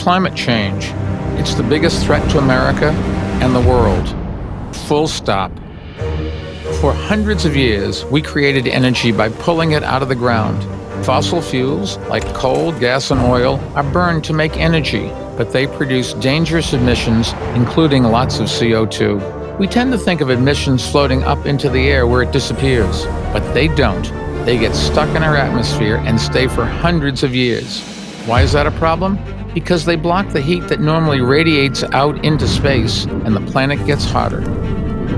Climate change. It's the biggest threat to America and the world. Full stop. For hundreds of years, we created energy by pulling it out of the ground. Fossil fuels, like coal, gas, and oil, are burned to make energy, but they produce dangerous emissions, including lots of CO2. We tend to think of emissions floating up into the air where it disappears, but they don't. They get stuck in our atmosphere and stay for hundreds of years. Why is that a problem? Because they block the heat that normally radiates out into space, and the planet gets hotter.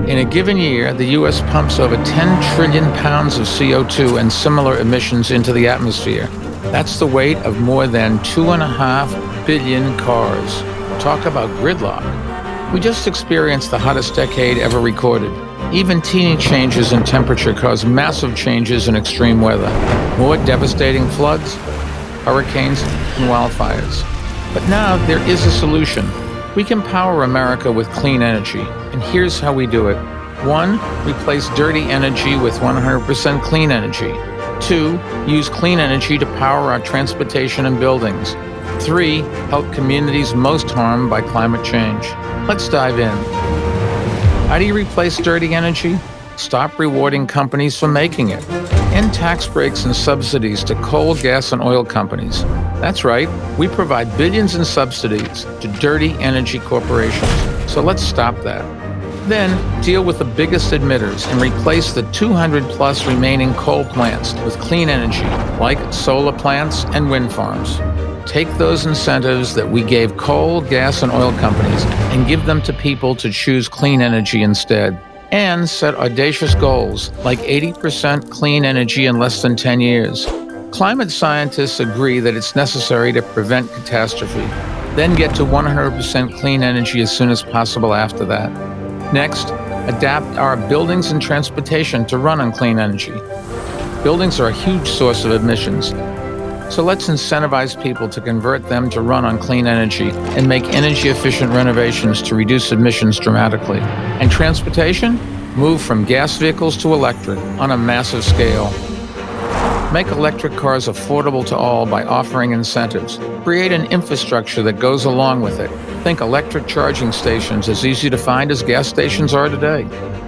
In a given year, the U.S. pumps over 10 trillion pounds of CO2 and similar emissions into the atmosphere. That's the weight of more than 2.5 billion cars. Talk about gridlock. We just experienced the hottest decade ever recorded. Even teeny changes in temperature cause massive changes in extreme weather. More devastating floods, hurricanes, and wildfires. But now there is a solution. We can power America with clean energy, and here's how we do it. 1, replace dirty energy with 100% clean energy. 2, use clean energy to power our transportation and buildings. 3, help communities most harmed by climate change. Let's dive in. How do you replace dirty energy? Stop rewarding companies for making it. End tax breaks and subsidies to coal, gas, and oil companies. That's right, we provide billions in subsidies to dirty energy corporations. So let's stop that. Then deal with the biggest emitters and replace the 200+ remaining coal plants with clean energy, like solar plants and wind farms. Take those incentives that we gave coal, gas, and oil companies and give them to people to choose clean energy instead. And set audacious goals, like 80% clean energy in less than 10 years. Climate scientists agree that it's necessary to prevent catastrophe, then get to 100% clean energy as soon as possible after that. Next, adapt our buildings and transportation to run on clean energy. Buildings are a huge source of emissions, so let's incentivize people to convert them to run on clean energy and make energy-efficient renovations to reduce emissions dramatically. And transportation? Move from gas vehicles to electric on a massive scale. Make electric cars affordable to all by offering incentives. Create an infrastructure that goes along with it. Think electric charging stations as easy to find as gas stations are today.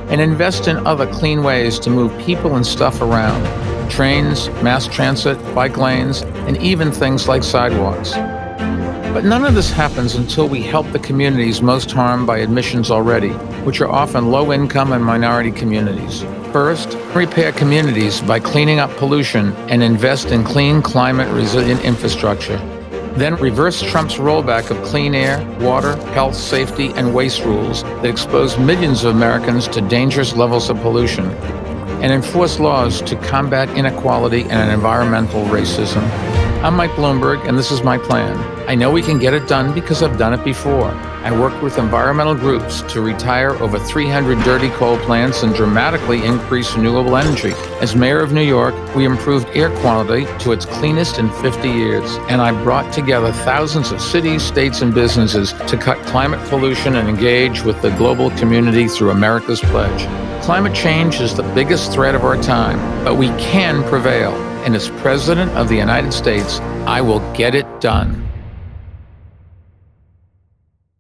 And invest in other clean ways to move people and stuff around. Trains, mass transit, bike lanes, and even things like sidewalks. But none of this happens until we help the communities most harmed by emissions already, which are often low-income and minority communities. First, repair communities by cleaning up pollution and invest in clean, climate-resilient infrastructure. Then reverse Trump's rollback of clean air, water, health, safety, and waste rules that expose millions of Americans to dangerous levels of pollution. And enforce laws to combat inequality and environmental racism. I'm Mike Bloomberg, and this is my plan. I know we can get it done because I've done it before. I worked with environmental groups to retire over 300 dirty coal plants and dramatically increase renewable energy. As mayor of New York, we improved air quality to its cleanest in 50 years. And I brought together thousands of cities, states, and businesses to cut climate pollution and engage with the global community through America's Pledge. Climate change is the biggest threat of our time, but we can prevail. And as President of the United States, I will get it done.